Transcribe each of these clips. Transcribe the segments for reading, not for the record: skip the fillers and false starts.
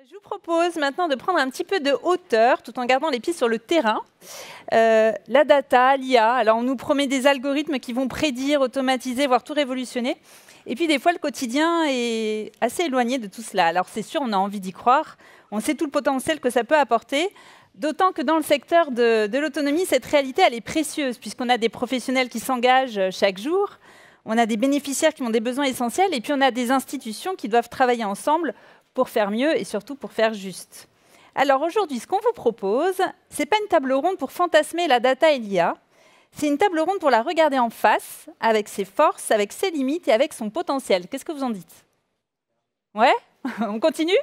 Je vous propose maintenant de prendre un petit peu de hauteur tout en gardant les pieds sur le terrain. La data, l'IA, alors on nous promet des algorithmes qui vont prédire, automatiser, voire tout révolutionner. Et puis des fois, le quotidien est assez éloigné de tout cela. Alors c'est sûr, on a envie d'y croire. On sait tout le potentiel que ça peut apporter. D'autant que dans le secteur de l'autonomie, cette réalité, elle est précieuse, puisqu'on a des professionnels qui s'engagent chaque jour, on a des bénéficiaires qui ont des besoins essentiels, et puis on a des institutions qui doivent travailler ensemble pour faire mieux et surtout pour faire juste. Alors aujourd'hui, ce qu'on vous propose, ce n'est pas une table ronde pour fantasmer la data et l'IA, c'est une table ronde pour la regarder en face, avec ses forces, avec ses limites et avec son potentiel. Qu'est-ce que vous en dites? Ouais? On continue?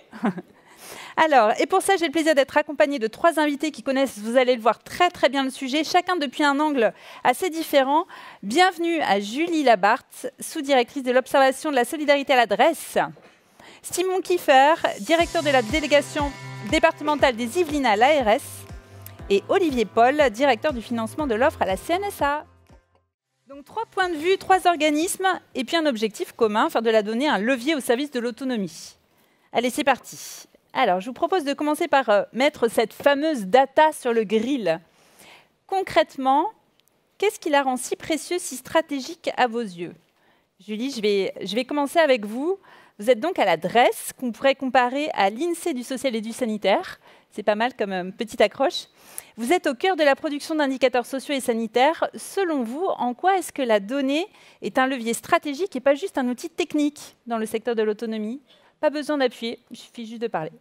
Alors, et pour ça, j'ai le plaisir d'être accompagnée de 3 invités qui connaissent, vous allez le voir, très très bien le sujet, chacun depuis un angle assez différent. Bienvenue à Julie Labarthe, sous-directrice de l'Observation de la solidarité à l'adresse. Simon Kiefer, directeur de la délégation départementale des Yvelines à l'ARS. Et Olivier Paul, directeur du financement de l'offre à la CNSA. Donc 3 points de vue, 3 organismes et puis un objectif commun, faire de la donnée un levier au service de l'autonomie. Allez, c'est parti. Alors, je vous propose de commencer par mettre cette fameuse data sur le grill. Concrètement, qu'est-ce qui la rend si précieuse, si stratégique à vos yeux? Julie, je vais commencer avec vous. Vous êtes donc à l'adresse qu'on pourrait comparer à l'INSEE du social et du sanitaire. C'est pas mal comme petite accroche. Vous êtes au cœur de la production d'indicateurs sociaux et sanitaires. Selon vous, en quoi est-ce que la donnée est un levier stratégique et pas juste un outil technique dans le secteur de l'autonomie? Pas besoin d'appuyer, il suffit juste de parler.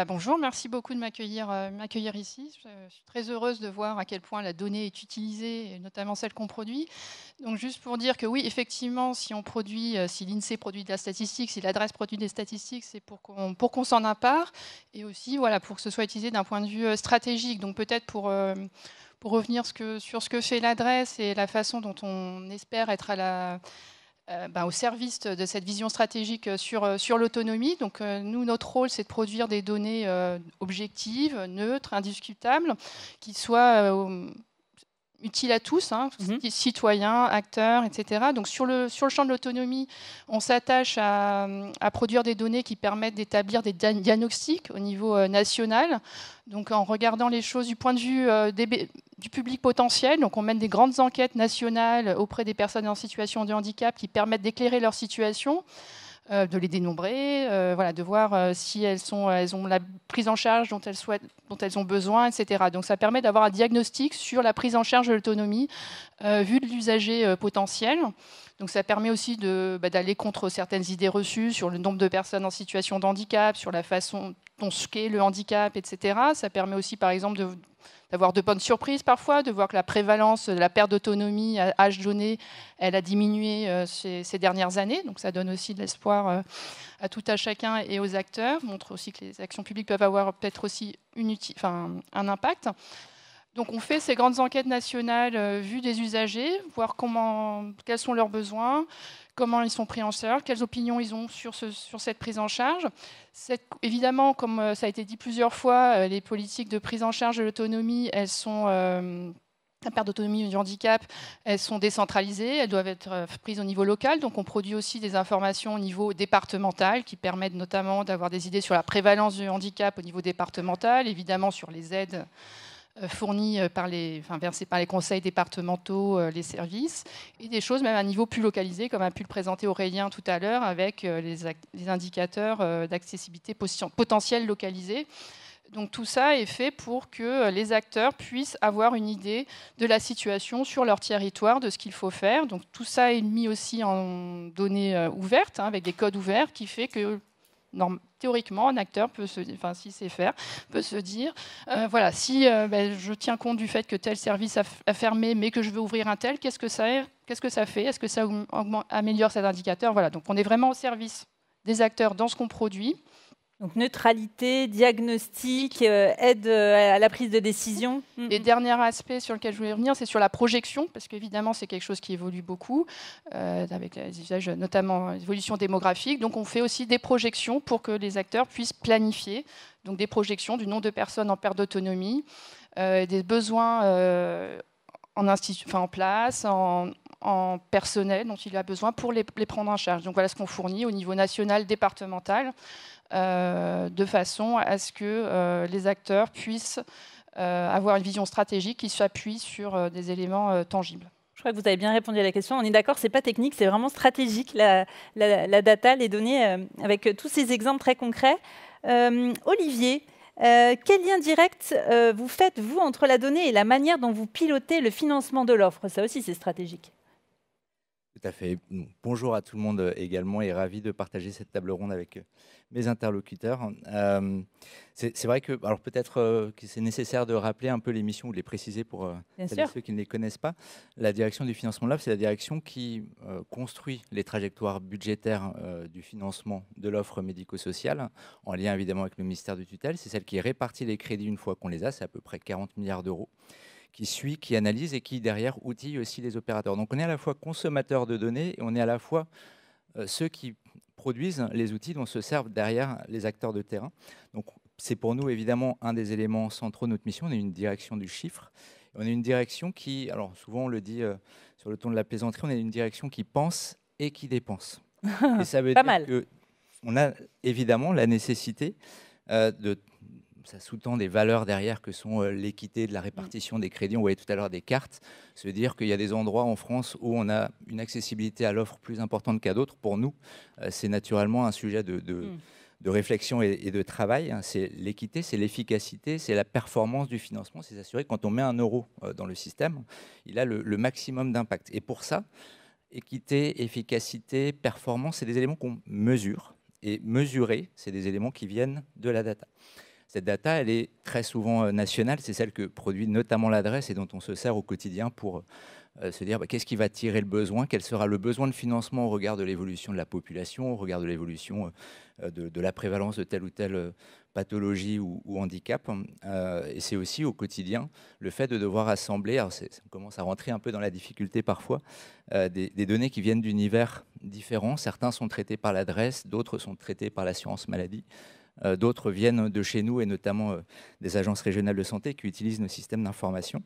Bonjour, merci beaucoup de m'accueillir ici. Je suis très heureuse de voir à quel point la donnée est utilisée, et notamment celle qu'on produit. Donc juste pour dire que oui, effectivement, si l'INSEE produit de la statistique, si l'adresse produit des statistiques, c'est pour qu'on s'en empare, et aussi voilà, pour que ce soit utilisé d'un point de vue stratégique. Donc peut-être pour revenir sur ce que fait l'adresse et la façon dont on espère être au service de cette vision stratégique sur l'autonomie. Donc nous, notre rôle, c'est de produire des données objectives, neutres, indiscutables, qui soient utiles à tous, citoyens, acteurs, etc. Donc sur le champ de l'autonomie, on s'attache à produire des données qui permettent d'établir des diagnostics au niveau national. Donc en regardant les choses du point de vue du public potentiel, donc on mène des grandes enquêtes nationales auprès des personnes en situation de handicap qui permettent d'éclairer leur situation, de les dénombrer, de voir si elles ont la prise en charge dont elles ont besoin, etc. Donc ça permet d'avoir un diagnostic sur la prise en charge de l'autonomie vue de l'usager potentiel. Donc ça permet aussi d'aller contre certaines idées reçues sur le nombre de personnes en situation de handicap, sur la façon dont ce qu'est le handicap, etc. Ça permet aussi, par exemple, d'avoir de bonnes surprises parfois, de voir que la prévalence de la perte d'autonomie à âge donné, elle a diminué ces dernières années. Donc ça donne aussi de l'espoir à tout à chacun et aux acteurs. Montre aussi que les actions publiques peuvent avoir peut-être aussi un impact. Donc on fait ces grandes enquêtes nationales vues des usagers, voir quels sont leurs besoins, comment ils sont pris en charge, quelles opinions ils ont sur cette prise en charge. Évidemment, comme ça a été dit plusieurs fois, les politiques de prise en charge de l'autonomie, la perte d'autonomie du handicap, elles sont décentralisées, elles doivent être prises au niveau local. Donc on produit aussi des informations au niveau départemental qui permettent notamment d'avoir des idées sur la prévalence du handicap au niveau départemental, évidemment sur les aides fournis versés par les conseils départementaux, les services, et des choses même à un niveau plus localisé, comme a pu le présenter Aurélien tout à l'heure, avec les indicateurs d'accessibilité potentielle localisée. Donc tout ça est fait pour que les acteurs puissent avoir une idée de la situation sur leur territoire, de ce qu'il faut faire. Donc tout ça est mis aussi en données ouvertes, avec des codes ouverts, qui fait que théoriquement, un acteur s'il sait faire, peut se dire, si je tiens compte du fait que tel service a fermé, mais que je veux ouvrir un tel, qu'est-ce que ça fait? Est-ce que ça améliore cet indicateur? Voilà, donc on est vraiment au service des acteurs dans ce qu'on produit. Donc neutralité, diagnostic, aide à la prise de décision. Et dernier aspect sur lequel je voulais revenir, c'est sur la projection, parce qu'évidemment c'est quelque chose qui évolue beaucoup, avec les usages, notamment l'évolution démographique. Donc on fait aussi des projections pour que les acteurs puissent planifier, donc des projections du nombre de personnes en perte d'autonomie, des besoins en place, en personnel dont il a besoin pour les prendre en charge. Donc voilà ce qu'on fournit au niveau national, départemental, de façon à ce que les acteurs puissent avoir une vision stratégique qui s'appuie sur des éléments tangibles. Je crois que vous avez bien répondu à la question. On est d'accord, c'est pas technique, c'est vraiment stratégique, la data, les données, avec tous ces exemples très concrets. Olivier, quel lien direct vous faites, vous, entre la donnée et la manière dont vous pilotez le financement de l'offre? Ça aussi, c'est stratégique. Tout à fait. Bonjour à tout le monde également et ravi de partager cette table ronde avec mes interlocuteurs. C'est vrai que, alors peut-être que c'est nécessaire de rappeler un peu les missions ou de les préciser pour ceux qui ne les connaissent pas. La direction du financement de l'offre, c'est la direction qui construit les trajectoires budgétaires du financement de l'offre médico-sociale, en lien évidemment avec le ministère de tutelle. C'est celle qui répartit les crédits une fois qu'on les a, c'est à peu près 40 milliards d'euros. Qui suit, qui analyse et qui, derrière, outille aussi les opérateurs. Donc, on est à la fois consommateur de données et on est à la fois ceux qui produisent les outils dont se servent derrière les acteurs de terrain. Donc, c'est pour nous, évidemment, un des éléments centraux de notre mission. On est une direction du chiffre. On est une direction qui, alors souvent on le dit sur le ton de la plaisanterie, on est une direction qui pense et qui dépense. Et ça veut dire qu'on a évidemment la nécessité de... Ça sous-tend des valeurs derrière que sont l'équité de la répartition des crédits. On voyait tout à l'heure des cartes. Se dire qu'il y a des endroits en France où on a une accessibilité à l'offre plus importante qu'à d'autres. Pour nous, c'est naturellement un sujet de réflexion et de travail. C'est l'équité, c'est l'efficacité, c'est la performance du financement. C'est s'assurer que quand on met un euro dans le système, il a le maximum d'impact. Et pour ça, équité, efficacité, performance, c'est des éléments qu'on mesure. Et mesurer, c'est des éléments qui viennent de la data. Cette data, elle est très souvent nationale. C'est celle que produit notamment l'adresse et dont on se sert au quotidien pour se dire qu'est-ce qui va tirer le besoin, quel sera le besoin de financement au regard de l'évolution de la population, au regard de l'évolution de la prévalence de telle ou telle pathologie ou handicap. Et c'est aussi au quotidien le fait de devoir assembler, alors ça commence à rentrer un peu dans la difficulté parfois, des données qui viennent d'univers différents. Certains sont traités par l'adresse, d'autres sont traités par l'assurance maladie. D'autres viennent de chez nous et notamment des agences régionales de santé qui utilisent nos systèmes d'information.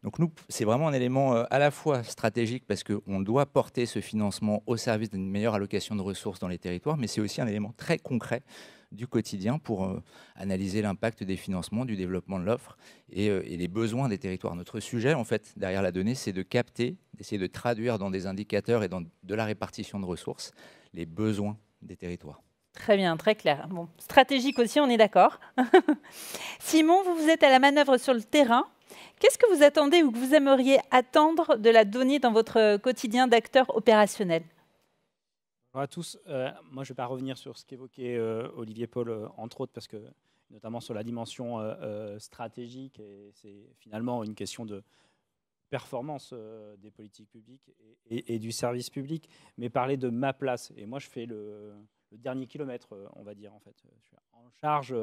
Donc nous, c'est vraiment un élément à la fois stratégique parce qu'on doit porter ce financement au service d'une meilleure allocation de ressources dans les territoires, mais c'est aussi un élément très concret du quotidien pour analyser l'impact des financements, du développement de l'offre et les besoins des territoires. Notre sujet, en fait, derrière la donnée, c'est de capter, d'essayer de traduire dans des indicateurs et dans de la répartition de ressources les besoins des territoires. Très bien, très clair. Bon, stratégique aussi, on est d'accord. Simon, vous êtes à la manœuvre sur le terrain. Qu'est-ce que vous attendez ou que vous aimeriez attendre de la donnée dans votre quotidien d'acteur opérationnel? Bonjour à tous. Moi, je ne vais pas revenir sur ce qu'évoquait Olivier Paul, entre autres, parce que notamment sur la dimension stratégique, et c'est finalement une question de performance des politiques publiques et du service public, mais parler de ma place. Et moi, je fais le dernier kilomètre, on va dire, en fait. Je suis en charge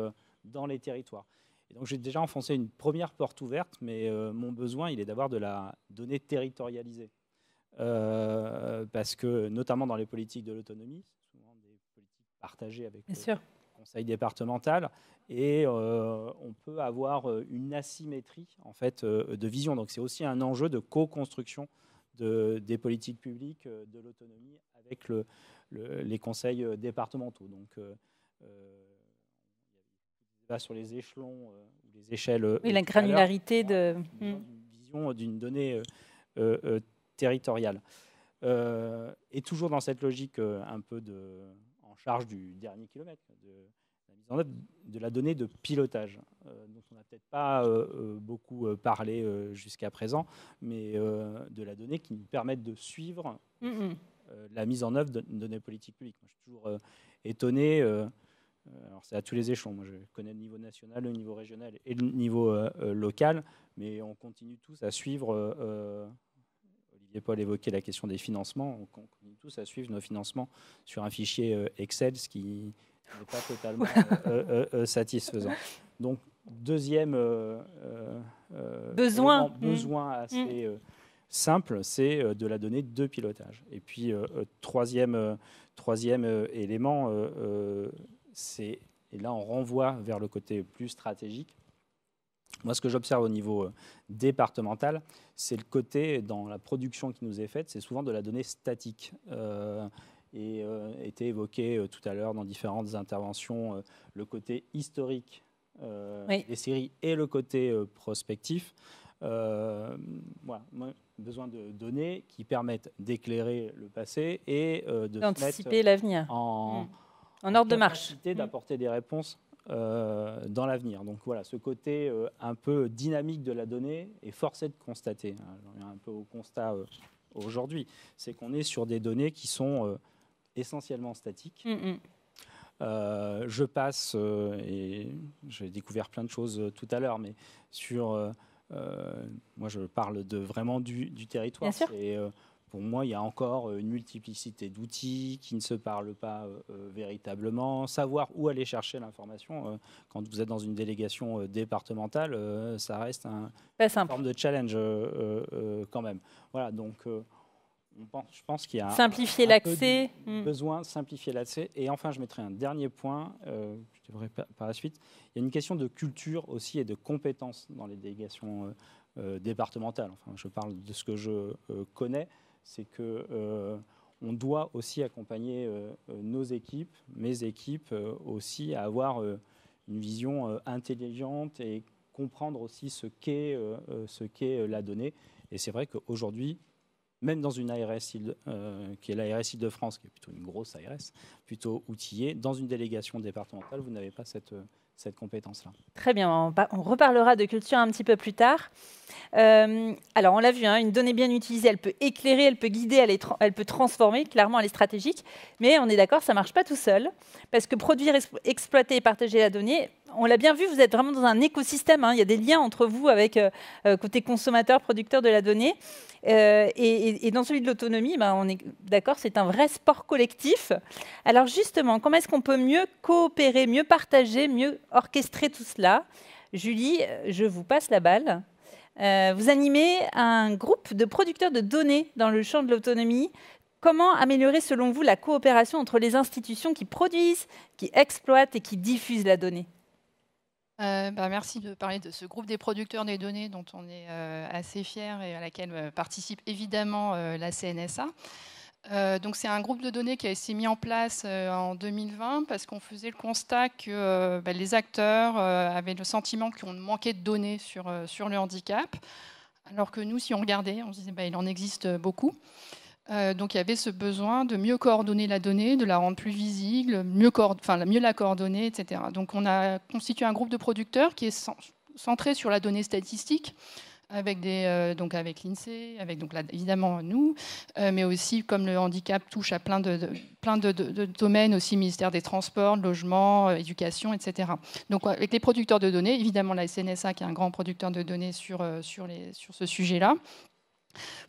dans les territoires. Et donc, j'ai déjà enfoncé une première porte ouverte, mais mon besoin, il est d'avoir de la donnée territorialisée. Parce que, notamment dans les politiques de l'autonomie, souvent des politiques partagées avec le conseil départemental, et on peut avoir une asymétrie, en fait, de vision. Donc, c'est aussi un enjeu de co-construction des politiques publiques de l'autonomie avec les conseils départementaux. Donc, il y a sur les échelons ou les échelles. Oui, la granularité de. Une vision d'une donnée territoriale. Et toujours dans cette logique un peu en charge du dernier kilomètre, de la mise en œuvre de la donnée de pilotage, dont on n'a peut-être pas beaucoup parlé jusqu'à présent, mais de la donnée qui nous permettent de suivre la mise en œuvre de données politiques publiques. Moi, je suis toujours étonné, alors c'est à tous les échelons, moi je connais le niveau national, le niveau régional et le niveau local, mais on continue tous à suivre, Olivier Paul évoquait la question des financements, on continue tous à suivre nos financements sur un fichier Excel, ce qui n'est pas totalement satisfaisant. Donc, deuxième besoin assez simple, c'est de la donnée de pilotage. Et puis, troisième élément, et là on renvoie vers le côté plus stratégique, Moi, ce que j'observe au niveau départemental, c'est le côté, dans la production qui nous est faite, c'est souvent de la donnée statique. Et était évoqué tout à l'heure dans différentes interventions, le côté historique des séries et le côté prospectif. Voilà, moi, besoin de données qui permettent d'éclairer le passé et d'anticiper l'avenir en ordre de marche, d'apporter des réponses dans l'avenir. Donc voilà, ce côté un peu dynamique de la donnée est forcé de constater. J'en viens un peu au constat aujourd'hui, c'est qu'on est sur des données qui sont essentiellement statiques. Je passe, et j'ai découvert plein de choses tout à l'heure, mais sur... moi, je parle vraiment du territoire. Bien sûr. Et, pour moi, il y a encore une multiplicité d'outils qui ne se parlent pas véritablement. Savoir où aller chercher l'information, quand vous êtes dans une délégation départementale, ça reste une forme de challenge quand même. Voilà, donc je pense qu'il y a simplifier l'accès. Besoin de simplifier l'accès. Et enfin, je mettrai un dernier point, je devrais par la suite. Il y a une question de culture aussi et de compétences dans les délégations départementales. Enfin, je parle de ce que je connais. C'est qu'on doit aussi accompagner nos équipes, mes équipes aussi, à avoir une vision intelligente et comprendre aussi ce qu'est la donnée. Et c'est vrai qu'aujourd'hui, même dans une ARS, qui est l'ARS Île-de-France, qui est plutôt une grosse ARS, plutôt outillée, dans une délégation départementale, vous n'avez pas cette compétence-là. Très bien, on reparlera de culture un petit peu plus tard. Alors, on l'a vu, une donnée bien utilisée, elle peut éclairer, elle peut guider, elle peut transformer, clairement, elle est stratégique. Mais on est d'accord, ça ne marche pas tout seul, parce que produire, exploiter et partager la donnée, on l'a bien vu, vous êtes vraiment dans un écosystème. Il y a des liens entre vous avec côté consommateur, producteur de la donnée. Et dans celui de l'autonomie, on est d'accord, c'est un vrai sport collectif. Alors justement, comment est-ce qu'on peut mieux coopérer, mieux partager, mieux orchestrer tout cela? Julie, je vous passe la balle. Vous animez un groupe de producteurs de données dans le champ de l'autonomie. Comment améliorer, selon vous, la coopération entre les institutions qui produisent, qui exploitent et qui diffusent la donnée? Merci de parler de ce groupe des producteurs des données dont on est assez fiers et à laquelle participe évidemment la CNSA. Donc c'est un groupe de données qui a été mis en place en 2020 parce qu'on faisait le constat que les acteurs avaient le sentiment qu'on manquait de données sur le handicap, alors que nous, si on regardait, on se disait il en existe beaucoup. Donc il y avait ce besoin de mieux coordonner la donnée, de la rendre plus visible, mieux la coordonner, etc. Donc on a constitué un groupe de producteurs qui est centré sur la donnée statistique, avec l'INSEE, avec évidemment nous, mais aussi comme le handicap touche à plein de domaines, aussi ministère des Transports, logement, éducation, etc. Donc avec les producteurs de données, évidemment la CNSA qui est un grand producteur de données sur ce sujet-là,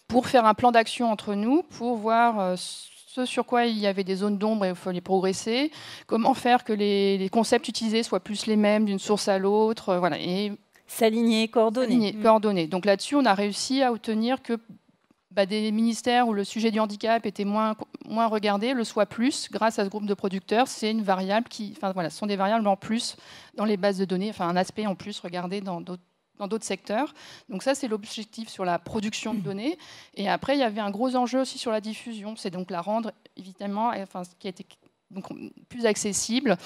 pour faire un plan d'action entre nous, pour voir ce sur quoi il y avait des zones d'ombre et il fallait progresser, comment faire que les concepts utilisés soient plus les mêmes d'une source à l'autre, voilà, et s'aligner, coordonner. Donc là-dessus, on a réussi à obtenir que des ministères où le sujet du handicap était moins regardé le soit plus grâce à ce groupe de producteurs. C'est une variable ce sont des variables en plus dans les bases de données, un aspect en plus regardé dans d'autres secteurs. Donc ça, c'est l'objectif sur la production de données. Et après, il y avait un gros enjeu aussi sur la diffusion. C'est donc la rendre, évidemment, qui a été plus accessible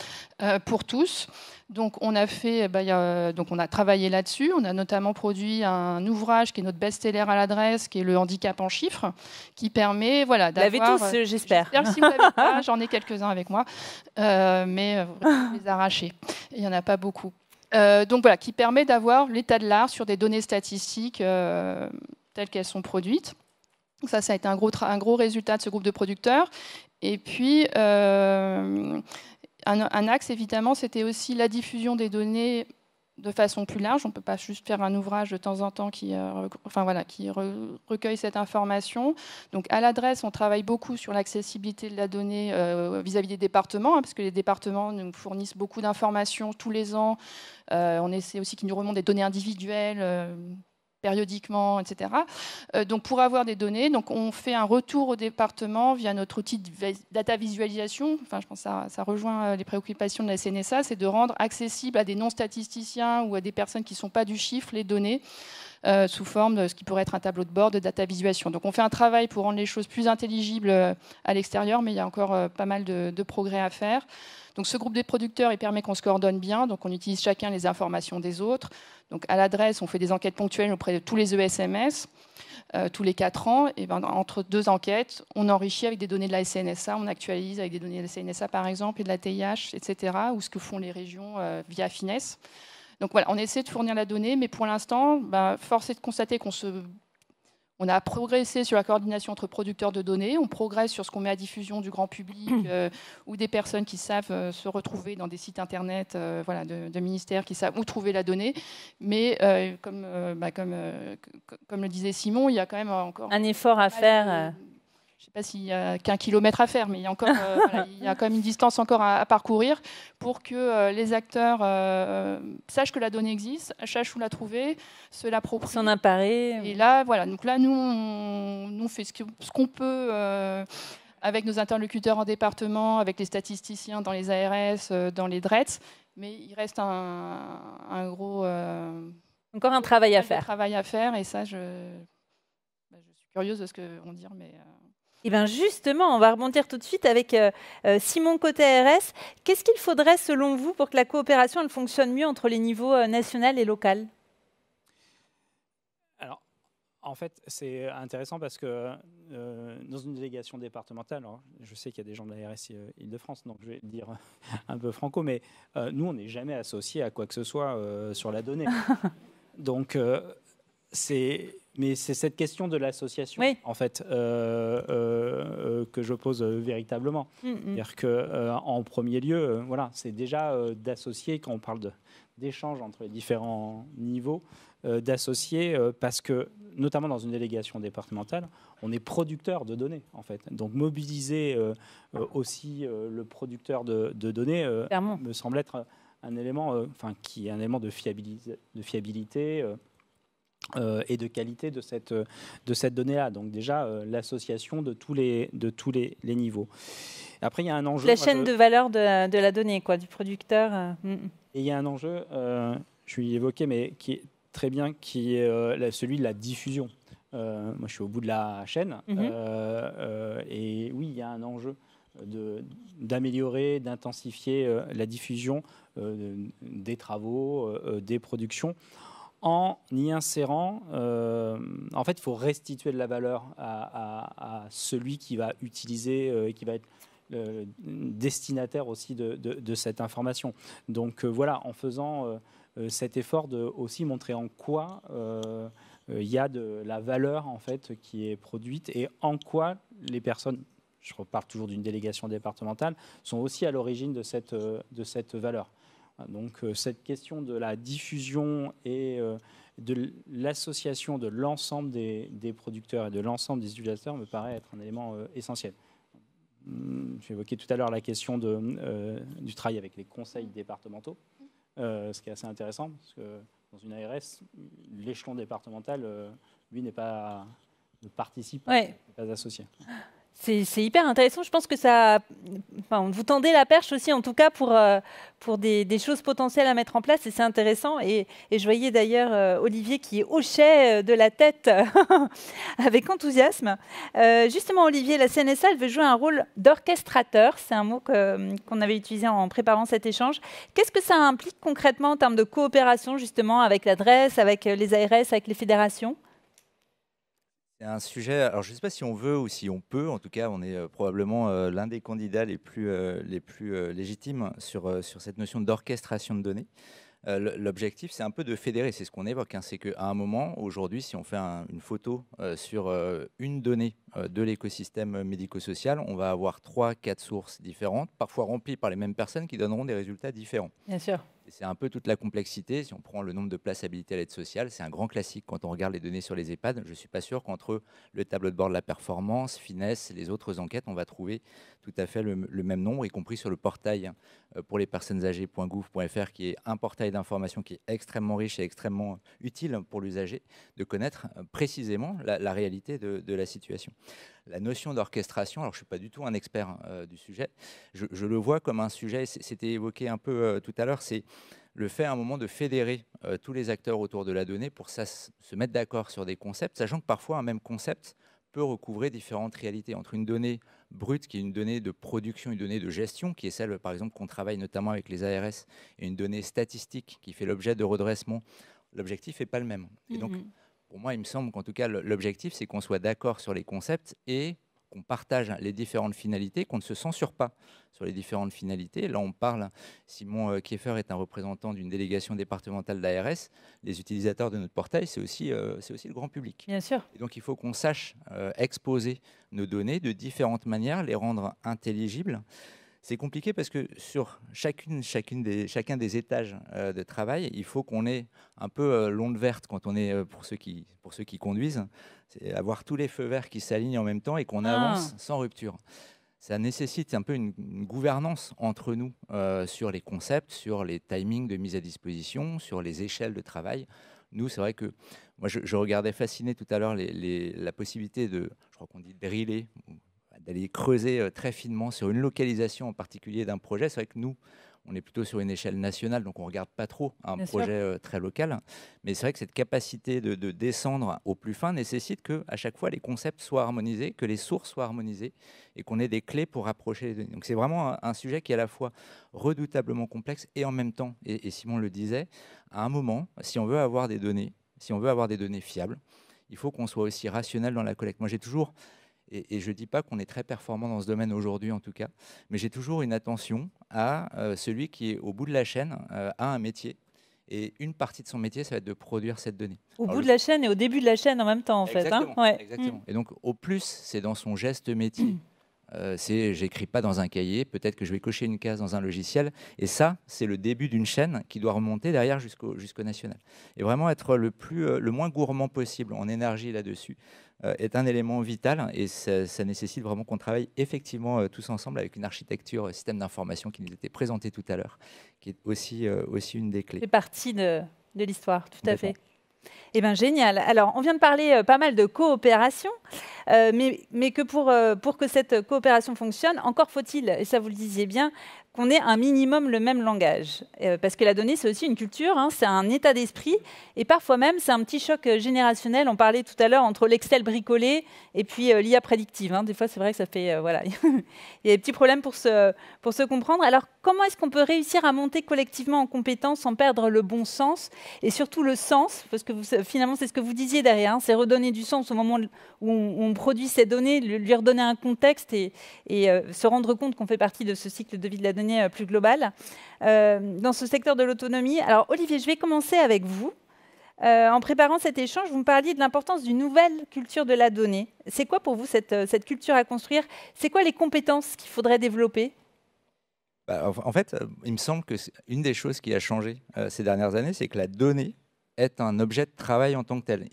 pour tous. Donc on a on a travaillé là-dessus. On a notamment produit un ouvrage qui est notre best-seller à l'adresse, qui est le handicap en chiffres, qui permet d'avoir... Vous l'avez tous, j'espère. Si vous l'avez pas, j'en ai quelques-uns avec moi, mais les arracher. Il n'y en a pas beaucoup. Qui permet d'avoir l'état de l'art sur des données statistiques telles qu'elles sont produites. Donc ça a été un gros résultat de ce groupe de producteurs. Et puis, un axe, évidemment, c'était aussi la diffusion des données de façon plus large. On ne peut pas juste faire un ouvrage de temps en temps qui recueille cette information. Donc, à l'adresse, on travaille beaucoup sur l'accessibilité de la donnée vis-à-vis des départements, parce que les départements nous fournissent beaucoup d'informations tous les ans. On essaie aussi qu'ils nous remontent des données individuelles périodiquement, etc. Donc pour avoir des données, donc on fait un retour au département via notre outil de data visualisation. Enfin, je pense que ça rejoint les préoccupations de la CNSA, c'est de rendre accessible à des non-statisticiens ou à des personnes qui ne sont pas du chiffre les données sous forme de ce qui pourrait être un tableau de bord de data visualisation. Donc on fait un travail pour rendre les choses plus intelligibles à l'extérieur, mais il y a encore pas mal de progrès à faire. Donc ce groupe de producteurs, il permet qu'on se coordonne bien, donc on utilise chacun les informations des autres. Donc à l'adresse, on fait des enquêtes ponctuelles auprès de tous les ESMS, tous les 4 ans. Et ben, entre 2 enquêtes, on enrichit avec des données de la SNSA, on actualise avec des données de la SNSA par exemple, et de la TIH, etc., ou ce que font les régions via Fines. Donc voilà, on essaie de fournir la donnée, mais pour l'instant, force est de constater on a progressé sur la coordination entre producteurs de données, on progresse sur ce qu'on met à diffusion du grand public ou des personnes qui savent se retrouver dans des sites internet de ministères qui savent où trouver la donnée. Mais comme le disait Simon, il y a quand même encore un effort à faire. Je ne sais pas s'il y a qu'un kilomètre à faire, mais il y a encore, il y a quand même une distance encore à parcourir pour que les acteurs sachent que la donnée existe, sachent où la trouver, se l'approprient. S'en emparer. Et là, voilà. Donc là, nous, on fait ce qu'on peut avec nos interlocuteurs en département, avec les statisticiens dans les ARS, dans les DRETS, mais il reste un gros... encore un travail à faire. Et ça, je suis curieuse de ce que vont dire, mais... Eh bien justement, on va rebondir tout de suite avec Simon côté ARS. Qu'est-ce qu'il faudrait selon vous pour que la coopération elle fonctionne mieux entre les niveaux national et local? Alors, en fait, c'est intéressant parce que dans une délégation départementale, alors, je sais qu'il y a des gens de la RS Île-de-France, donc je vais dire un peu franco, mais nous, on n'est jamais associés à quoi que ce soit sur la donnée. Donc, mais c'est cette question de l'association, oui, en fait, que je pose véritablement. C'est-à-dire qu'en premier lieu, voilà, c'est déjà d'associer, quand on parle d'échange entre les différents niveaux, d'associer, parce que, notamment dans une délégation départementale, on est producteur de données, en fait. Donc mobiliser aussi le producteur de données me semble être un élément, qui est un élément de fiabilité et de qualité de cette donnée-là. Donc déjà, l'association de tous les niveaux. Après, il y a un enjeu... La chaîne de valeur de la donnée, quoi, du producteur. Et il y a un enjeu, je l'ai évoqué, mais qui est très bien, qui est celui de la diffusion. Moi, je suis au bout de la chaîne. Et oui, il y a un enjeu d'améliorer, d'intensifier la diffusion des travaux, des productions, en y insérant, en fait, il faut restituer de la valeur à celui qui va utiliser, qui va être destinataire aussi de cette information. Donc voilà, en faisant cet effort de aussi montrer en quoi il y a de la valeur en fait qui est produite et en quoi les personnes, je reparle toujours d'une délégation départementale, sont aussi à l'origine de cette valeur. Donc cette question de la diffusion et de l'association de l'ensemble des producteurs et de l'ensemble des utilisateurs me paraît être un élément essentiel. J'ai évoqué tout à l'heure la question du travail avec les conseils départementaux, ce qui est assez intéressant, parce que dans une ARS, l'échelon départemental, lui, ne participe pas, n'est pas associé. C'est hyper intéressant. Je pense que vous tendez la perche aussi, en tout cas, pour des choses potentielles à mettre en place. Et c'est intéressant. Et je voyais d'ailleurs Olivier qui hochait de la tête avec enthousiasme. Justement, Olivier, la CNSA, elle veut jouer un rôle d'orchestrateur. C'est un mot qu'on avait utilisé en préparant cet échange. Qu'est-ce que ça implique concrètement en termes de coopération, justement, avec l'adresse, avec les ARS, avec les fédérations ? C'est un sujet, alors je ne sais pas si on veut ou si on peut, en tout cas on est probablement l'un des candidats les plus légitimes sur cette notion d'orchestration de données. L'objectif, c'est un peu de fédérer, c'est ce qu'on évoque, hein, c'est qu'à un moment, aujourd'hui, si on fait une photo sur une donnée de l'écosystème médico-social, on va avoir 3-4 sources différentes, parfois remplies par les mêmes personnes qui donneront des résultats différents. Bien sûr. C'est un peu toute la complexité. Si on prend le nombre de places habilitées à l'aide sociale, c'est un grand classique quand on regarde les données sur les EHPAD. Je ne suis pas sûr qu'entre le tableau de bord de la performance, Finesse et les autres enquêtes, on va trouver tout à fait le même nombre, y compris sur le portail pour les personnes âgées.gouv.fr, qui est un portail d'information qui est extrêmement riche et extrêmement utile pour l'usager de connaître précisément la réalité de la situation. La notion d'orchestration, alors je ne suis pas du tout un expert du sujet, je le vois comme un sujet, c'était évoqué un peu tout à l'heure, c'est le fait à un moment de fédérer tous les acteurs autour de la donnée pour se mettre d'accord sur des concepts, sachant que parfois un même concept peut recouvrer différentes réalités entre une donnée brute qui est une donnée de production, une donnée de gestion qui est celle par exemple qu'on travaille notamment avec les ARS et une donnée statistique qui fait l'objet de redressement. L'objectif n'est pas le même. Et donc, pour moi, il me semble qu'en tout cas, l'objectif, c'est qu'on soit d'accord sur les concepts et qu'on partage les différentes finalités, qu'on ne se censure pas sur les différentes finalités. Là, on parle, Simon Kieffer est un représentant d'une délégation départementale d'ARS. Les utilisateurs de notre portail, c'est aussi le grand public. Bien sûr. Et donc, il faut qu'on sache exposer nos données de différentes manières, les rendre intelligibles. C'est compliqué parce que sur chacun des étages de travail, il faut qu'on ait un peu l'onde verte quand on est, pour ceux qui conduisent, c'est avoir tous les feux verts qui s'alignent en même temps et qu'on avance sans rupture. Ça nécessite un peu une gouvernance entre nous sur les concepts, sur les timings de mise à disposition, sur les échelles de travail. Nous, c'est vrai que moi, je regardais fasciné tout à l'heure la possibilité de, je crois qu'on dit driller, d'aller creuser très finement sur une localisation en particulier d'un projet. C'est vrai que nous, on est plutôt sur une échelle nationale, donc on ne regarde pas trop un projet très local. Mais c'est vrai que cette capacité de descendre au plus fin nécessite qu'à chaque fois, les concepts soient harmonisés, que les sources soient harmonisées et qu'on ait des clés pour rapprocher les données. Donc c'est vraiment un sujet qui est à la fois redoutablement complexe et en même temps, et Simon le disait, à un moment, si on veut avoir des données, fiables, il faut qu'on soit aussi rationnel dans la collecte. Moi, j'ai toujours... Et je ne dis pas qu'on est très performant dans ce domaine aujourd'hui en tout cas, mais j'ai toujours une attention à celui qui est au bout de la chaîne, a un métier. Et une partie de son métier, ça va être de produire cette donnée. Au bout de la chaîne et au début de la chaîne en même temps, en fait. Hein, ouais. Exactement. Et donc, au plus, c'est dans son geste métier. J'écris pas dans un cahier, peut-être que je vais cocher une case dans un logiciel. Et ça, c'est le début d'une chaîne qui doit remonter derrière jusqu'au national. Et vraiment être le moins gourmand possible en énergie là-dessus est un élément vital. Et ça nécessite vraiment qu'on travaille effectivement tous ensemble avec une architecture système d'information qui nous était présentée tout à l'heure, qui est aussi une des clés. C'est partie de l'histoire, tout à fait. Eh bien, génial. Alors, on vient de parler pas mal de coopération, mais que pour que cette coopération fonctionne, encore faut-il, et ça vous le disiez bien, qu'on ait un minimum le même langage. Parce que la donnée, c'est aussi une culture, hein, c'est un état d'esprit, et parfois même, c'est un petit choc générationnel. On parlait tout à l'heure entre l'Excel bricolé et puis l'IA prédictive. Hein. Des fois, c'est vrai que ça fait... voilà, il y a des petits problèmes pour se comprendre. Alors, comment est-ce qu'on peut réussir à monter collectivement en compétence sans perdre le bon sens et surtout le sens, parce que finalement, c'est ce que vous disiez derrière, hein, c'est redonner du sens au moment où on produit ces données, lui redonner un contexte et se rendre compte qu'on fait partie de ce cycle de vie de la donnée plus global. Dans ce secteur de l'autonomie, alors Olivier, je vais commencer avec vous. En préparant cet échange, vous me parliez de l'importance d'une nouvelle culture de la donnée. C'est quoi pour vous cette culture à construire? C'est quoi les compétences qu'il faudrait développer? En fait, il me semble que une des choses qui a changé ces dernières années, c'est que la donnée est un objet de travail en tant que tel.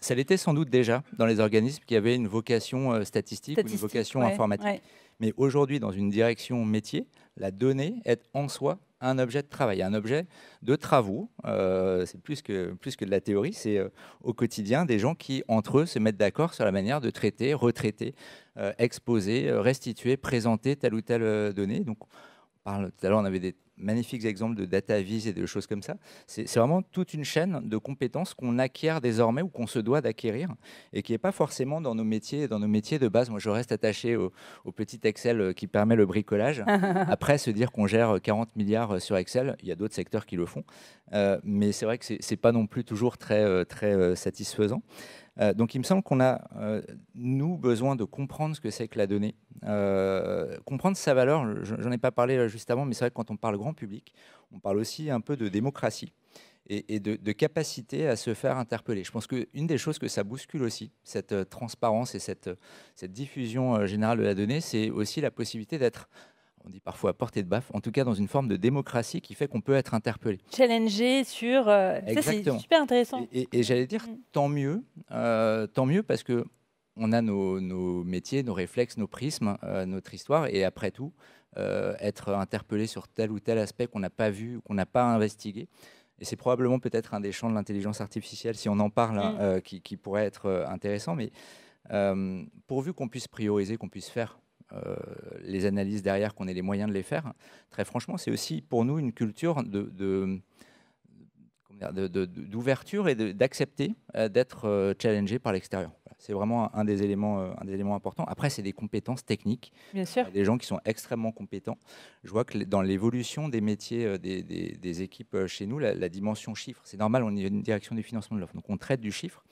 Ça l'était sans doute déjà dans les organismes qui avaient une vocation statistique ou une vocation informatique. Ouais. Mais aujourd'hui, dans une direction métier, la donnée est en soi un objet de travail, un objet de travaux. C'est plus que de la théorie, c'est au quotidien des gens qui, entre eux, se mettent d'accord sur la manière de traiter, retraiter, exposer, restituer, présenter telle ou telle donnée. Donc, tout à l'heure, on avait des magnifiques exemples de data vis et de choses comme ça. C'est vraiment toute une chaîne de compétences qu'on acquiert désormais ou qu'on se doit d'acquérir et qui n'est pas forcément dans nos métiers de base. Moi, je reste attaché au petit Excel qui permet le bricolage. Après, se dire qu'on gère 40 milliards sur Excel, il y a d'autres secteurs qui le font. Mais c'est vrai que ce n'est pas non plus toujours très satisfaisant. Donc, il me semble qu'on a, nous, besoin de comprendre ce que c'est que la donnée, comprendre sa valeur. J'en ai pas parlé juste avant, mais c'est vrai que quand on parle grand public, on parle aussi un peu de démocratie et de capacité à se faire interpeller. Je pense qu'une des choses que ça bouscule aussi, cette transparence et cette diffusion générale de la donnée, c'est aussi la possibilité d'être, on dit parfois à portée de baffe, en tout cas dans une forme de démocratie qui fait qu'on peut être interpellé. Challenger sur... ça, c'est super intéressant. Et j'allais dire, tant mieux parce que on a nos métiers, nos réflexes, nos prismes, notre histoire, et après tout, être interpellé sur tel ou tel aspect qu'on n'a pas vu, qu'on n'a pas investigué. Et c'est probablement peut-être un des champs de l'intelligence artificielle, si on en parle, qui pourrait être intéressant. Mais pourvu qu'on puisse prioriser, qu'on puisse faire les analyses derrière, qu'on ait les moyens de les faire, très franchement, c'est aussi pour nous une culture d'ouverture et d'accepter d'être challengé par l'extérieur. Voilà. C'est vraiment un des éléments importants. Après, c'est des compétences techniques. Bien sûr. Des gens qui sont extrêmement compétents. Je vois que dans l'évolution des métiers des équipes chez nous, la dimension chiffre, c'est normal, on est une direction du financement de l'offre, donc on traite du chiffre.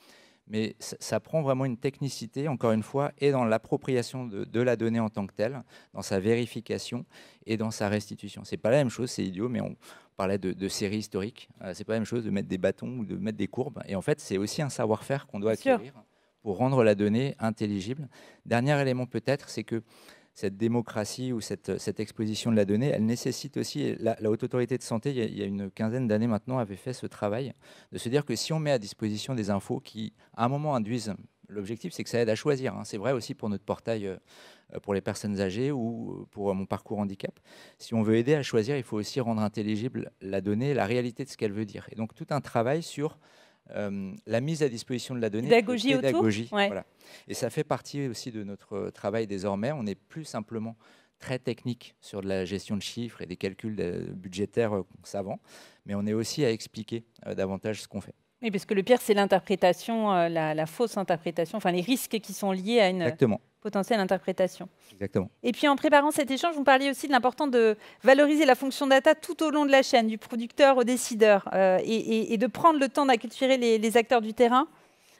Mais ça prend vraiment une technicité, encore une fois, et dans l'appropriation de la donnée en tant que telle, dans sa vérification et dans sa restitution. C'est pas la même chose, c'est idiot, mais on parlait de séries historiques. C'est pas la même chose de mettre des bâtons ou de mettre des courbes. Et en fait, c'est aussi un savoir-faire qu'on doit acquérir pour rendre la donnée intelligible. Dernier élément peut-être, c'est que cette démocratie ou cette exposition de la donnée, elle nécessite aussi, la Haute Autorité de Santé, il y a une quinzaine d'années maintenant, avait fait ce travail, de se dire que si on met à disposition des infos qui, à un moment, induisent, l'objectif c'est que ça aide à choisir, hein. C'est vrai aussi pour notre portail pour les personnes âgées ou pour mon parcours handicap. Si on veut aider à choisir, il faut aussi rendre intelligible la donnée, la réalité de ce qu'elle veut dire. Et donc tout un travail sur la mise à disposition de la donnée, pédagogie autour. Ouais. Voilà. Et ça fait partie aussi de notre travail désormais. On n'est plus simplement très technique sur de la gestion de chiffres et des calculs budgétaires savants, mais on est aussi à expliquer davantage ce qu'on fait. Oui, parce que le pire, c'est l'interprétation, la fausse interprétation, enfin les risques qui sont liés à une potentielle interprétation. Exactement. Et puis en préparant cet échange, vous parliez aussi de l'importance de valoriser la fonction data tout au long de la chaîne, du producteur au décideur, et de prendre le temps d'acculturer les acteurs du terrain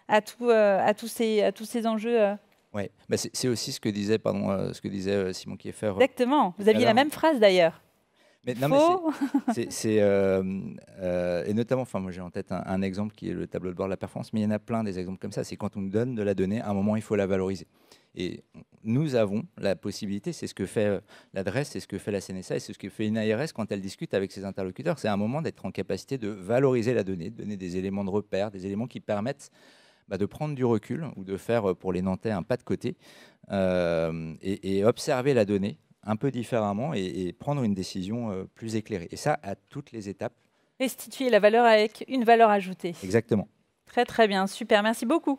à tous ces enjeux. Oui, bah c'est aussi ce que disait, Simon Kieffer. Exactement. Vous aviez la même phrase d'ailleurs. Mais, non, mais et notamment, enfin, moi j'ai en tête un exemple qui est le tableau de bord de la performance, mais il y en a plein des exemples comme ça. C'est quand on nous donne de la donnée, à un moment il faut la valoriser. Et nous avons la possibilité, c'est ce que fait l'adresse, c'est ce que fait la CNSA, et c'est ce que fait une ARS quand elle discute avec ses interlocuteurs. C'est un moment d'être en capacité de valoriser la donnée, de donner des éléments de repère, des éléments qui permettent de prendre du recul ou de faire pour les Nantais un pas de côté et observer la donnée un peu différemment et prendre une décision plus éclairée. Et ça, à toutes les étapes. Restituer la valeur avec une valeur ajoutée. Exactement. Très, très bien. Super. Merci beaucoup.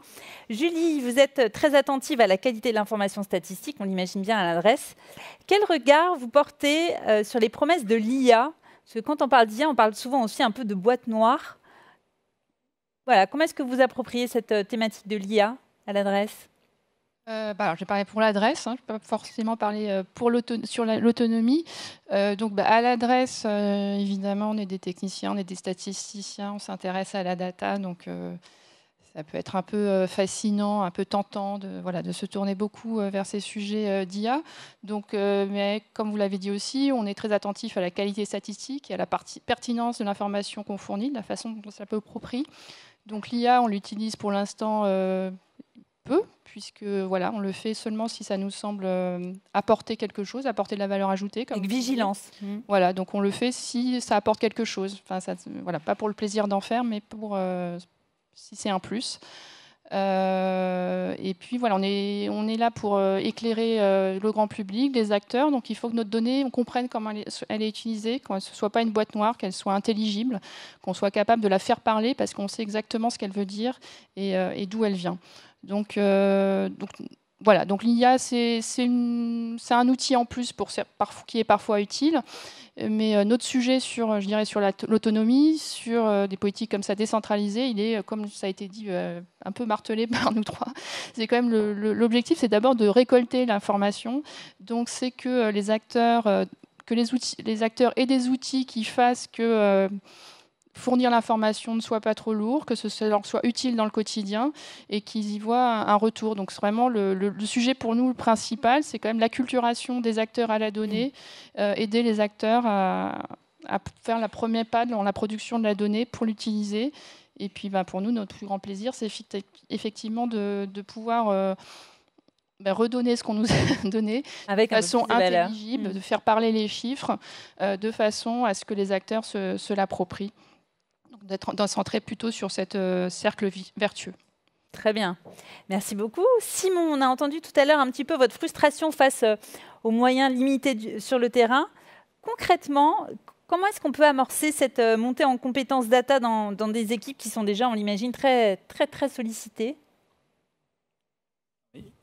Julie, vous êtes très attentive à la qualité de l'information statistique. On l'imagine bien à l'adresse. Quel regard vous portez sur les promesses de l'IA? Parce que quand on parle d'IA, on parle souvent aussi un peu de boîte noire. Voilà. Comment est-ce que vous appropriez cette thématique de l'IA à l'adresse? Alors, je vais parler pour l'adresse, je ne peux pas forcément parler sur l'autonomie. Donc, à l'adresse, évidemment, on est des techniciens, on est des statisticiens, on s'intéresse à la data. Donc, ça peut être un peu fascinant, un peu tentant de se tourner beaucoup vers ces sujets d'IA. Donc, mais comme vous l'avez dit aussi, on est très attentif à la qualité statistique et à la pertinence de l'information qu'on fournit, de la façon dont ça peut approprie. Donc, l'IA, on l'utilise pour l'instant peu, puisque voilà, on le fait seulement si ça nous semble apporter quelque chose, apporter de la valeur ajoutée. Comme avec vigilance. Voilà, donc on le fait si ça apporte quelque chose. Enfin, voilà, pas pour le plaisir d'en faire, mais pour si c'est un plus. Et puis voilà, on est là pour éclairer le grand public, les acteurs. Donc il faut que notre donnée, on comprenne comment elle est utilisée, qu'elle ne soit pas une boîte noire, qu'elle soit intelligible, qu'on soit capable de la faire parler parce qu'on sait exactement ce qu'elle veut dire et d'où elle vient. Donc voilà, donc l'IA, c'est un outil en plus qui est parfois utile. Mais notre sujet sur l'autonomie, sur des politiques comme ça décentralisées, il est, comme ça a été dit, un peu martelé par nous trois. C'est quand même l'objectif, c'est d'abord de récolter l'information. Donc c'est que les acteurs aient des outils qui fassent que fournir l'information ne soit pas trop lourd, que ça leur soit utile dans le quotidien et qu'ils y voient un retour. Donc c'est vraiment le sujet pour nous le principal, c'est quand même l'acculturation des acteurs à la donnée, aider les acteurs à faire la première pas dans la production de la donnée pour l'utiliser. Et puis pour nous, notre plus grand plaisir, c'est effectivement de pouvoir redonner ce qu'on nous a donné Avec de façon valeur. intelligible, de faire parler les chiffres, de façon à ce que les acteurs se l'approprient. Donc d'être centré plutôt sur cet cercle vertueux. Très bien. Merci beaucoup. Simon, on a entendu tout à l'heure un petit peu votre frustration face aux moyens limités sur le terrain. Concrètement, comment est-ce qu'on peut amorcer cette montée en compétences data dans des équipes qui sont déjà, on l'imagine, très, très, très sollicitées ?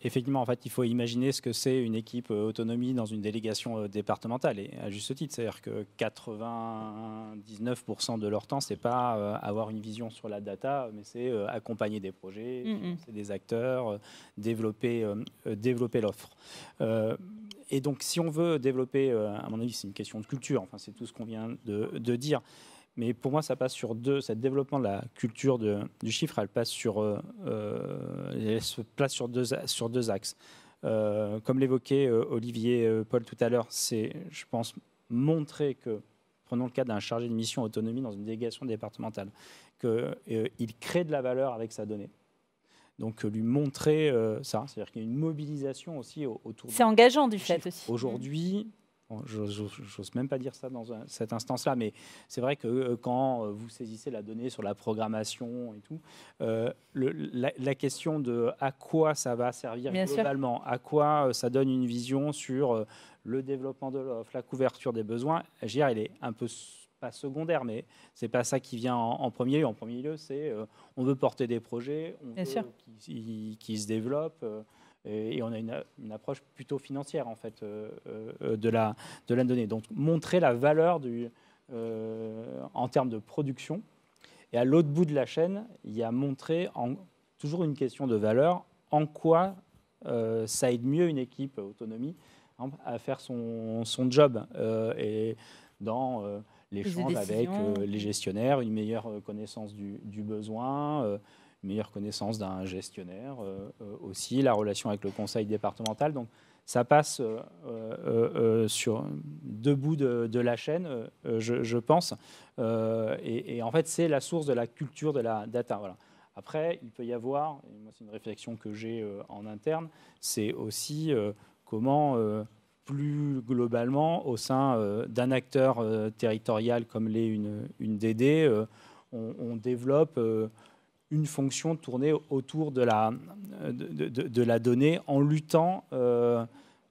Effectivement, en fait, il faut imaginer ce que c'est une équipe autonomie dans une délégation départementale, et à juste titre. C'est-à-dire que 99% de leur temps, c'est pas avoir une vision sur la data, mais c'est accompagner des projets, financer des acteurs, développer l'offre. Et donc, si on veut développer, à mon avis, c'est une question de culture. Enfin, c'est tout ce qu'on vient de dire. Mais pour moi, ça passe sur cette développement de la culture du chiffre, elle se place sur deux axes. Comme l'évoquait Olivier Paul tout à l'heure, c'est, je pense, montrer que, prenons le cas d'un chargé de mission autonomie dans une délégation départementale, qu'il crée de la valeur avec sa donnée. Donc, lui montrer ça, c'est-à-dire qu'il y a une mobilisation aussi autour. C'est engageant du fait aussi. Aujourd'hui, bon, j'ose même pas dire ça dans cette instance-là, mais c'est vrai que quand vous saisissez la donnée sur la programmation et tout, la question de à quoi ça va servir globalement, à quoi ça donne une vision sur le développement de l'offre, la couverture des besoins, je dirais, elle est un peu pas secondaire, mais c'est pas ça qui vient en premier lieu. En premier lieu, c'est on veut porter des projets, on veut qu'ils se développent. Et on a une approche plutôt financière en fait de la donnée. Donc montrer la valeur en termes de production. Et à l'autre bout de la chaîne, il y a montrer toujours une question de valeur, en quoi ça aide mieux une équipe autonomie à faire son job et dans l'échange avec les gestionnaires, une meilleure connaissance du besoin. Meilleure connaissance d'un gestionnaire, aussi la relation avec le conseil départemental. Donc ça passe sur deux bouts de la chaîne, je pense. Et en fait, c'est la source de la culture de la data. Voilà. Après, il peut y avoir, et moi c'est une réflexion que j'ai en interne, c'est aussi comment plus globalement, au sein d'un acteur territorial comme l'est une DD, on développe une fonction tournée autour de la donnée en luttant,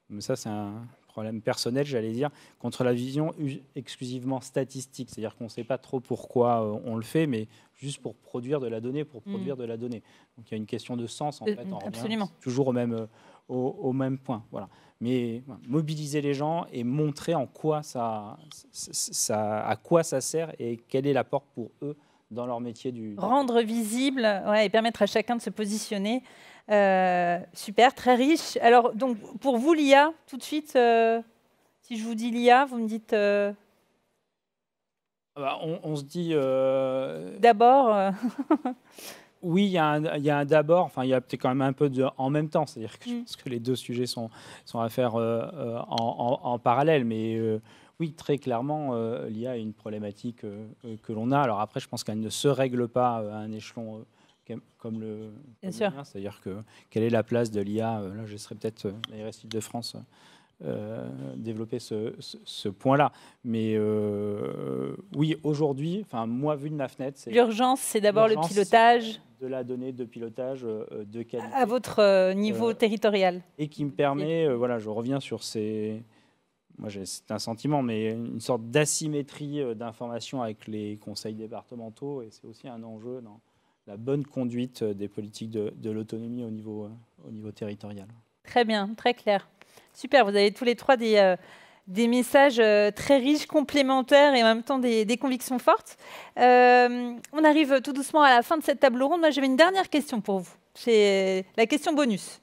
mais ça c'est un problème personnel, j'allais dire, contre la vision exclusivement statistique. C'est-à-dire qu'on ne sait pas trop pourquoi on le fait, mais juste pour produire de la donnée, de la donnée. Donc il y a une question de sens, en fait, on revient toujours au même point. Voilà. Mais mobiliser les gens et montrer en quoi à quoi ça sert et quel est l'apport pour eux dans leur métier Rendre visible et permettre à chacun de se positionner. Super, très riche. Alors, donc, pour vous, l'IA, tout de suite, si je vous dis l'IA, vous me dites... on se dit... D'abord Oui, il y a un d'abord, enfin, il y a peut-être quand même un peu en même temps. C'est-à-dire que je pense que les deux sujets sont à faire en parallèle, mais... Oui, très clairement, l'IA est une problématique que l'on a. Alors après, je pense qu'elle ne se règle pas à un échelon comme le mien. C'est-à-dire que quelle est la place de l'IA Là, je serais peut-être la RSI de France développer ce point-là. Mais oui, aujourd'hui, moi, vu de ma fenêtre... L'urgence, c'est d'abord le pilotage de la donnée de pilotage de qualité. À votre niveau territorial. Et qui me permet, voilà, je reviens sur ces... Moi, c'est un sentiment, mais une sorte d'asymétrie d'information avec les conseils départementaux, et c'est aussi un enjeu dans la bonne conduite des politiques de l'autonomie au niveau territorial. Très bien, très clair. Super, vous avez tous les trois des messages très riches, complémentaires et en même temps des convictions fortes. On arrive tout doucement à la fin de cette table ronde. Moi, j'avais une dernière question pour vous. C'est la question bonus.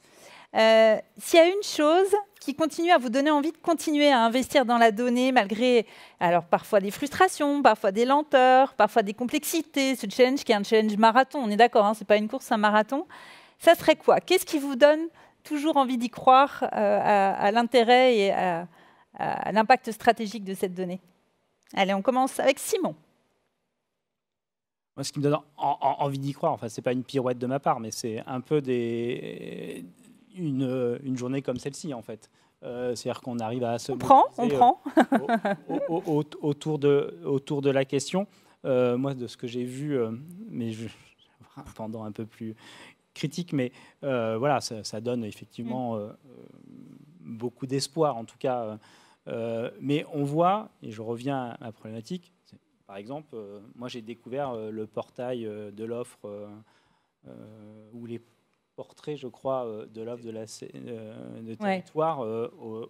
S'il y a une chose qui continue à vous donner envie de continuer à investir dans la donnée, malgré alors parfois des frustrations, parfois des lenteurs, parfois des complexités, ce challenge qui est un challenge marathon, on est d'accord, ce n'est pas une course, c'est un marathon, ça serait quoi? Qu'est-ce qui vous donne toujours envie d'y croire à l'intérêt et à l'impact stratégique de cette donnée? Allez, on commence avec Simon. Moi, ce qui me donne envie d'y croire, enfin, ce n'est pas une pirouette de ma part, mais c'est un peu une journée comme celle-ci, en fait. C'est-à-dire qu'on arrive à se on prend autour de la question. Moi, de ce que j'ai vu, mais pendant un peu plus critique, mais voilà, ça donne effectivement beaucoup d'espoir, en tout cas. Mais on voit, et je reviens à la problématique, par exemple, moi j'ai découvert le portail de l'offre ou les portraits, je crois, de l'offre de territoire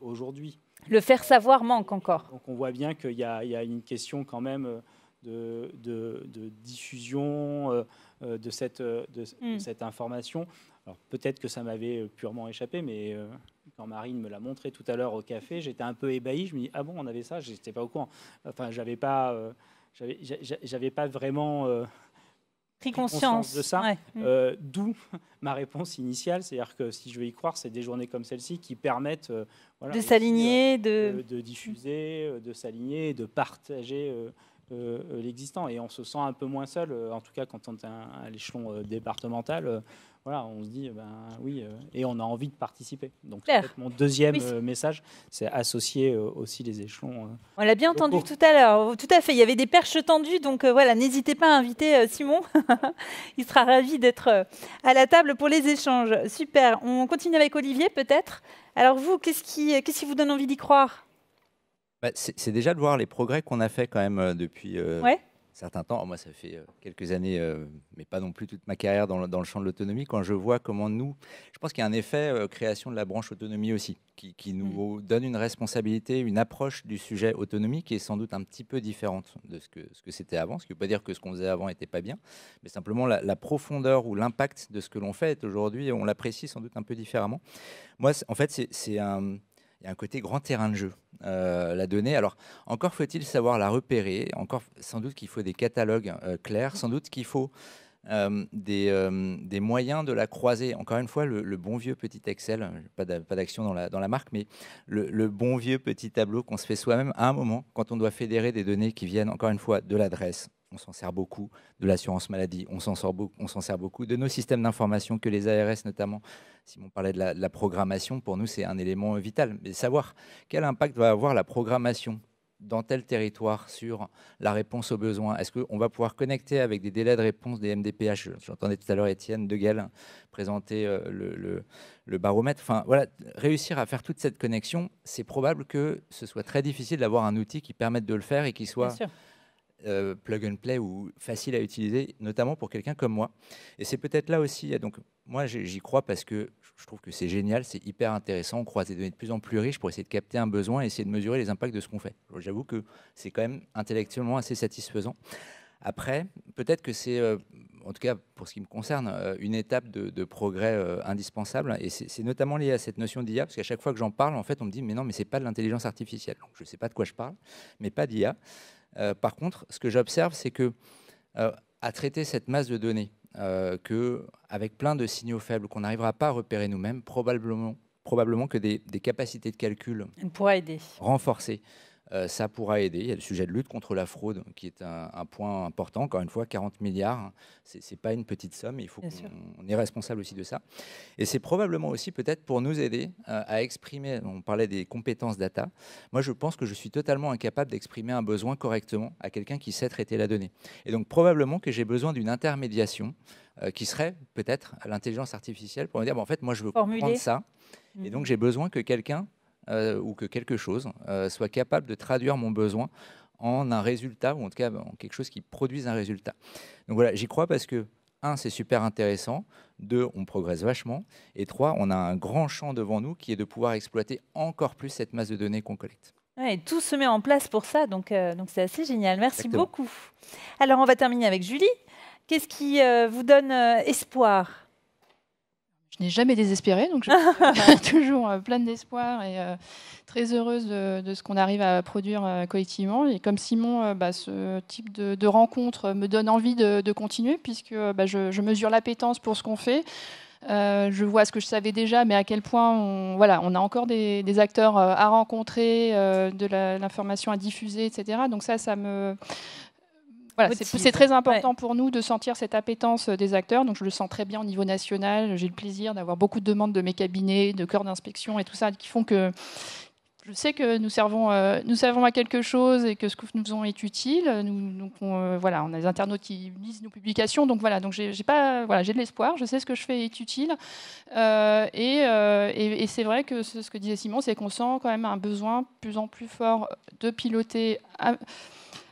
aujourd'hui. Le faire savoir manque encore. Donc on voit bien qu'il y a une question quand même de diffusion de cette information. Alors peut-être que ça m'avait purement échappé, mais quand Marine me l'a montré tout à l'heure au café, j'étais un peu ébahi. Je me dis ah bon, on avait ça, j'étais pas au courant. Enfin, j'avais pas vraiment pris conscience de ça. Ouais. D'où ma réponse initiale, c'est-à-dire que si je veux y croire, c'est des journées comme celle-ci qui permettent de s'aligner, de diffuser, de s'aligner, de partager l'existant. Et on se sent un peu moins seul, en tout cas quand on est à l'échelon départemental. Voilà, on se dit, oui, et on a envie de participer. Donc, mon deuxième message, c'est associer aussi les échelons. On l'a bien entendu tout à l'heure. Tout à fait. Il y avait des perches tendues, donc voilà, n'hésitez pas à inviter Simon. Il sera ravi d'être à la table pour les échanges. Super. On continue avec Olivier, peut-être. Alors vous, qu'est-ce qui vous donne envie d'y croire ? C'est déjà de voir les progrès qu'on a fait quand même depuis certains temps. Moi, ça fait quelques années, mais pas non plus toute ma carrière dans le champ de l'autonomie. Quand je vois comment je pense qu'il y a un effet création de la branche autonomie aussi, qui nous donne une responsabilité, une approche du sujet autonomie qui est sans doute un petit peu différente de ce que c'était avant. Ce qui ne veut pas dire que ce qu'on faisait avant n'était pas bien, mais simplement la profondeur ou l'impact de ce que l'on fait est aujourd'hui, on l'apprécie sans doute un peu différemment. Moi, en fait, il y a un côté grand terrain de jeu, la donnée. Alors, encore faut-il savoir la repérer. Encore, sans doute qu'il faut des catalogues clairs. Sans doute qu'il faut des moyens de la croiser. Encore une fois, le bon vieux petit Excel, pas d'action dans la marque, mais le bon vieux petit tableau qu'on se fait soi-même à un moment, quand on doit fédérer des données qui viennent, encore une fois, de l'adresse. On s'en sert beaucoup, de l'assurance maladie, on s'en sert beaucoup, de nos systèmes d'information que les ARS notamment. Simon parlait de la programmation, pour nous c'est un élément vital. Mais savoir quel impact va avoir la programmation dans tel territoire sur la réponse aux besoins. Est-ce qu'on va pouvoir connecter avec des délais de réponse des MDPH? J'entendais tout à l'heure Étienne Deguel présenter le baromètre. Enfin, voilà, réussir à faire toute cette connexion, c'est probable que ce soit très difficile d'avoir un outil qui permette de le faire et qui soit plug and play ou facile à utiliser, notamment pour quelqu'un comme moi. Et c'est peut-être là aussi, donc moi j'y crois parce que je trouve que c'est génial, c'est hyper intéressant, on croise des données de plus en plus riches pour essayer de capter un besoin et essayer de mesurer les impacts de ce qu'on fait. J'avoue que c'est quand même intellectuellement assez satisfaisant. Après, peut-être que c'est, en tout cas pour ce qui me concerne, une étape de progrès indispensable, et c'est notamment lié à cette notion d'IA, parce qu'à chaque fois que j'en parle, en fait, on me dit mais non, mais c'est pas de l'intelligence artificielle. Donc, je ne sais pas de quoi je parle, mais pas d'IA. Par contre, ce que j'observe, c'est que à traiter cette masse de données, avec plein de signaux faibles qu'on n'arrivera pas à repérer nous-mêmes, probablement que des capacités de calcul renforcées, ça pourra aider. Il y a le sujet de lutte contre la fraude qui est un point important. Encore une fois, 40 milliards, ce n'est pas une petite somme. Il faut qu'on est responsable aussi de ça. Et c'est probablement aussi peut-être pour nous aider à exprimer, on parlait des compétences data. Moi, je pense que je suis totalement incapable d'exprimer un besoin correctement à quelqu'un qui sait traiter la donnée. Et donc probablement que j'ai besoin d'une intermédiation qui serait peut-être l'intelligence artificielle pour me dire, en fait, moi, je veux comprendre ça. Et donc, j'ai besoin que quelqu'un ou que quelque chose soit capable de traduire mon besoin en un résultat, ou en tout cas en quelque chose qui produise un résultat. Donc voilà, j'y crois parce que, 1, c'est super intéressant, 2, on progresse vachement, et 3, on a un grand champ devant nous qui est de pouvoir exploiter encore plus cette masse de données qu'on collecte. Ouais, et tout se met en place pour ça, donc c'est assez génial. Merci beaucoup. Alors, on va terminer avec Julie. Qu'est-ce qui vous donne espoir ? Je n'ai jamais désespéré, donc je suis toujours pleine d'espoir et très heureuse de ce qu'on arrive à produire collectivement. Et comme Simon, ce type de rencontre me donne envie de continuer, puisque je mesure l'appétence pour ce qu'on fait. Je vois ce que je savais déjà, mais à quel point on a encore des acteurs à rencontrer, de l'information à diffuser, etc. Donc ça me Voilà, motive. c'est très important pour nous de sentir cette appétence des acteurs. Donc je le sens très bien au niveau national. J'ai le plaisir d'avoir beaucoup de demandes de mes cabinets, de corps d'inspection et tout ça, qui font que je sais que nous servons à quelque chose et que ce que nous faisons est utile. On a des internautes qui lisent nos publications. Donc voilà, donc j'ai de l'espoir. Je sais ce que je fais est utile. Et c'est vrai que ce que disait Simon, c'est qu'on sent quand même un besoin de plus en plus fort de piloter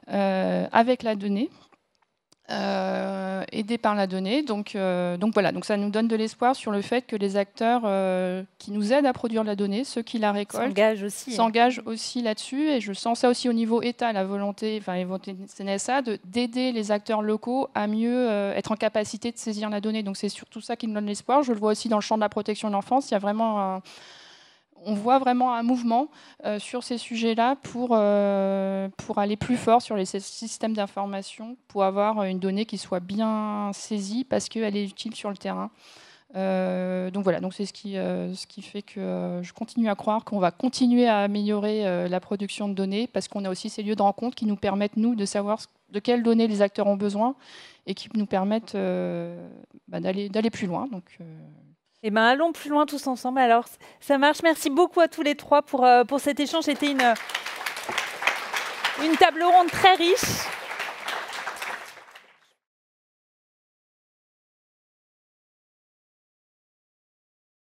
avec la donnée. Aidés par la donnée. Donc voilà, donc ça nous donne de l'espoir sur le fait que les acteurs qui nous aident à produire la donnée, ceux qui la récoltent, s'engagent aussi là-dessus. Et je sens ça aussi au niveau État, la volonté CNSA, d'aider les acteurs locaux à mieux être en capacité de saisir la donnée. Donc c'est surtout ça qui me donne l'espoir. Je le vois aussi dans le champ de la protection de l'enfance. Il y a vraiment on voit vraiment un mouvement sur ces sujets-là pour aller plus fort sur les systèmes d'information, pour avoir une donnée qui soit bien saisie parce qu'elle est utile sur le terrain. Donc voilà, donc c'est ce qui fait que je continue à croire qu'on va continuer à améliorer la production de données parce qu'on a aussi ces lieux de rencontre qui nous permettent, nous, de savoir de quelles données les acteurs ont besoin et qui nous permettent d'aller plus loin. Donc, Eh ben, allons plus loin tous ensemble. Alors, ça marche. Merci beaucoup à tous les trois pour cet échange. C'était une table ronde très riche.